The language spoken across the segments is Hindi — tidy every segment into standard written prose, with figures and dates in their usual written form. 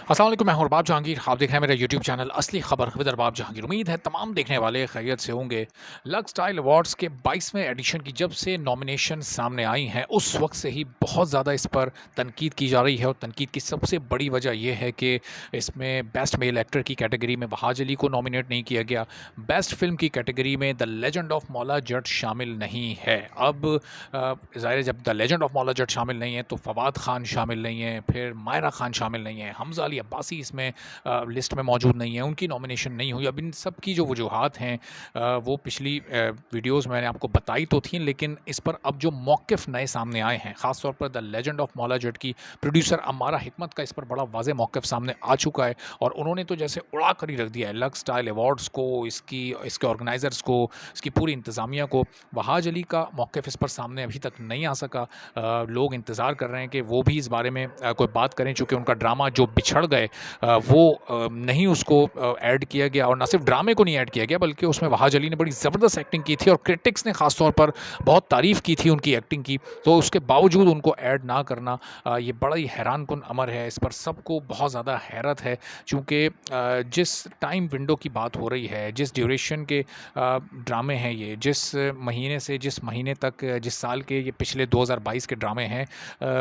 अस्सलाम वालेकुम, मैं हूं अरबाब जहांगीर। आप देख रहे हैं मेरा यूट्यूब चैनल असली खबर विद अरबाब जहांगीर। उम्मीद है तमाम देखने वाले खैरियत से होंगे। लक्स स्टाइल अवार्ड्स के 22वें एडिशन की जब से नॉमिनेशन सामने आई हैं उस वक्त से ही बहुत ज़्यादा इस पर तनकीद की जा रही है, और तनकीद की सबसे बड़ी वजह यह है कि इसमें बेस्ट मेल एक्टर की कैटेगरी में वहाज अली को नॉमिनेट नहीं किया गया। बेस्ट फिल्म की कैटेगरी में the legend of Maula Jatt शामिल नहीं है। अब ज़ाहिर है, जब the legend of Maula Jatt शामिल नहीं है तो फवाद खान शामिल नहीं है, फिर मायरा खान शामिल नहीं है, हमजा अली अब्बासी इसमें लिस्ट में मौजूद नहीं है, उनकी नॉमिनेशन नहीं हुई। अब इन सब की जो वजूहात हैं वो पिछली वीडियोस मैंने आपको बताई तो थी, लेकिन इस पर अब जो मौक़िफ़ नए सामने आए हैं, ख़ास तौर पर the legend of Maula Jatt की प्रोड्यूसर अमारा हिकमत का इस पर बड़ा वाज़ेह मौक़िफ़ सामने आ चुका है, और उन्होंने तो जैसे उड़ा कर ही रख दिया है लक्स स्टाइल अवार्ड्स को, इसके ऑर्गेनाइज़र्स को, इसकी पूरी इंतज़ामिया को। वहाज अली का मौक़िफ़ इस पर सामने अभी तक नहीं आ सका। लोग इंतज़ार कर रहे हैं कि वो भी इस बारे में कोई बात करें, चूँकि उनका ड्रामा जो बिछड़ गए वो नहीं उसको ऐड किया गया, और ना सिर्फ ड्रामे को नहीं ऐड किया गया बल्कि उसमें वहाज अली ने बड़ी ज़बरदस्त एक्टिंग की थी और क्रिटिक्स ने ख़ास तौर पर बहुत तारीफ़ की थी उनकी एक्टिंग की। तो उसके बावजूद उनको ऐड ना करना ये बड़ा ही हैरानकुन अमर है। इस पर सबको बहुत ज़्यादा हैरत है, चूँकि जिस टाइम विंडो की बात हो रही है, जिस ड्यूरेशन के ड्रामे हैं ये, जिस महीने से जिस महीने तक, जिस साल के ये पिछले 2022 के ड्रामे हैं,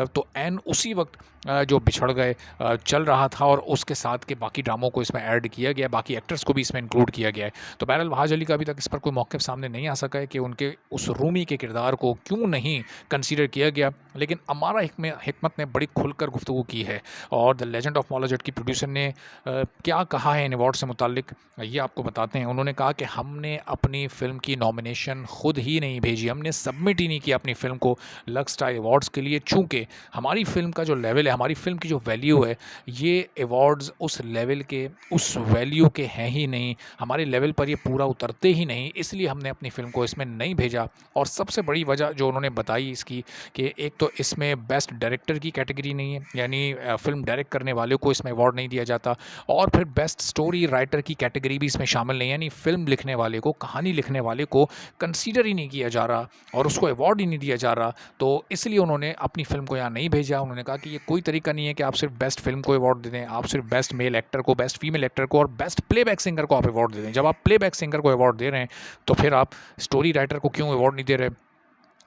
तो ऐन उसी वक्त जो बिछड़ गए चल रहा था, और उसके साथ के बाकी ड्रामों को इसमें ऐड किया गया, बाकी एक्टर्स को भी इसमें इंक्लूड किया गया है। तो बहरहाल वहाज अली का अभी तक इस पर कोई मौक़िफ़ सामने नहीं आ सका है कि उनके उस रूमी के किरदार को क्यों नहीं कंसीडर किया गया। लेकिन अमारा हिकमत ने बड़ी खुलकर गुफ्तगू की है, और the legend of Maula Jatt की प्रोड्यूसर ने क्या कहा है इन अवार्ड से मुताल्लिक, ये आपको बताते हैं। उन्होंने कहा कि हमने अपनी फ़िल्म की नॉमिनेशन खुद ही नहीं भेजी, हमने सबमिट ही नहीं किया अपनी फ़िल्म को लक्स स्टाइल अवार्ड्स के लिए, चूँकि हमारी फ़िल्म का जो लेवल है, हमारी फ़िल्म की जो वैल्यू है, ये अवार्ड्स उस लेवल के, उस वैल्यू के हैं ही नहीं, हमारे लेवल पर ये पूरा उतरते ही नहीं, इसलिए हमने अपनी फ़िल्म को इसमें नहीं भेजा। और सबसे बड़ी वजह जो उन्होंने बताई इसकी, कि एक तो इसमें बेस्ट डायरेक्टर की कैटेगरी नहीं है, यानी फ़िल्म डायरेक्ट करने वाले को इसमें अवार्ड नहीं दिया जाता, और फिर बेस्ट स्टोरी राइटर की कैटेगरी भी इसमें शामिल नहीं है, यानी फ़िल्म लिखने वाले को, कहानी लिखने वाले को कंसीडर ही नहीं किया जा रहा और उसको अवार्ड ही नहीं दिया जा रहा। तो इसलिए उन्होंने अपनी फ़िल्म को यहाँ नहीं भेजा। उन्होंने कहा कि ये कोई तरीका नहीं है कि आप सिर्फ बेस्ट फ़िल्म को अवार्ड दे दें, आप सिर्फ बेस्ट मेल एक्टर को, बेस्ट फीमेल एक्टर को और बेस्ट प्लेबैक सिंगर को आप अवार्ड दे दें। जब आप प्लेबैक सिंगर को अवार्ड दे रहे हैं तो फिर आप स्टोरी राइटर को क्यों अवार्ड नहीं दे रहे,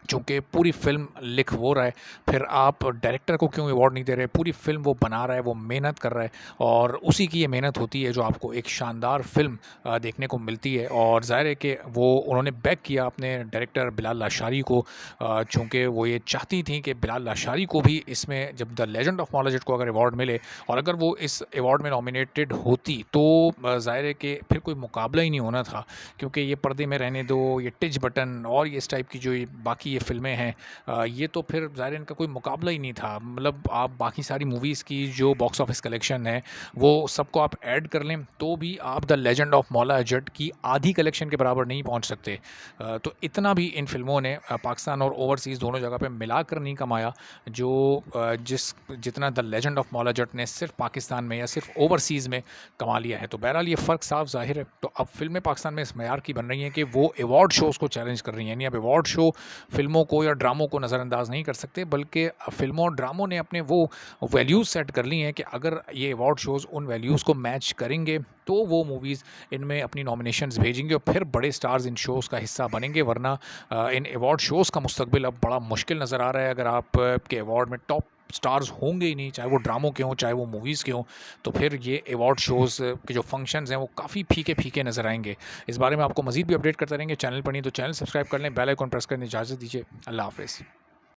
चूँकि पूरी फ़िल्म लिख वो रहा है। फिर आप डायरेक्टर को क्यों अवार्ड नहीं दे रहे, पूरी फ़िल्म वो बना रहा है, वो मेहनत कर रहा है, और उसी की ये मेहनत होती है जो आपको एक शानदार फ़िल्म देखने को मिलती है। और ज़ाहिर है कि वो उन्होंने बैक किया अपने डायरेक्टर बिलाल लाशारी को, चूँकि वो ये चाहती थी कि बिलाल लाशारी को भी इसमें, जब the legend of Maula Jatt को अगर अवार्ड मिले और अगर वो इस अवार्ड में नॉमिनेटेड होती, तो ज़ाहिर है कि फिर कोई मुकाबला ही नहीं होना था, क्योंकि ये पर्दे में रहने दो, ये टिच बटन और ये इस टाइप की जो ये बाकी ये फ़िल्में हैं, ये तो फिर ज़ाहिर इनका कोई मुकाबला ही नहीं था। मतलब आप बाकी सारी मूवीज़ की जो बॉक्स ऑफिस कलेक्शन है वो सबको आप ऐड कर लें तो भी आप the legend of Maula Jatt की आधी कलेक्शन के बराबर नहीं पहुंच सकते। तो इतना भी इन फिल्मों ने पाकिस्तान और ओवरसीज़ दोनों जगह पे मिलाकर नहीं कमाया जो जितना the legend of Maula Jatt ने सिर्फ पाकिस्तान में या सिर्फ ओवरसीज़ में कमा लिया है। तो बहरहाल ये फ़र्क साफ ज़ाहिर है। तो अब फिल्में पाकिस्तान में इस मयार की बन रही हैं कि वो अवार्ड शोज़ को चैलेंज कर रही हैं, यानी अब अवार्ड शो फिल्मों को या ड्रामों को नज़रअंदाज नहीं कर सकते, बल्कि फिल्मों और ड्रामों ने अपने वो वैल्यूज़ सेट कर ली हैं कि अगर ये अवार्ड शोज़ उन वैल्यूज़ को मैच करेंगे तो वो मूवीज़ इनमें अपनी नॉमिनेशंस भेजेंगे और फिर बड़े स्टार्स इन शोज़ का हिस्सा बनेंगे। वरना इन अवार्ड शोज़ का मुस्तकबिल अब बड़ा मुश्किल नज़र आ रहा है। अगर आप के अवार्ड में टॉप स्टार्स होंगे ही नहीं, चाहे वो ड्रामों के हों चाहे वो मूवीज़ के हों, तो फिर ये अवार्ड शोज़ के जो फंक्शंस हैं वो काफ़ी फीके फीके नज़र आएंगे। इस बारे में आपको मज़ीद भी अपडेट करते रहेंगे। चैनल पर नहीं तो चैनल सब्सक्राइब कर लें, बेल आइकन प्रेस करने इजाज़त दीजिए। अल्लाह हाफ़िज़।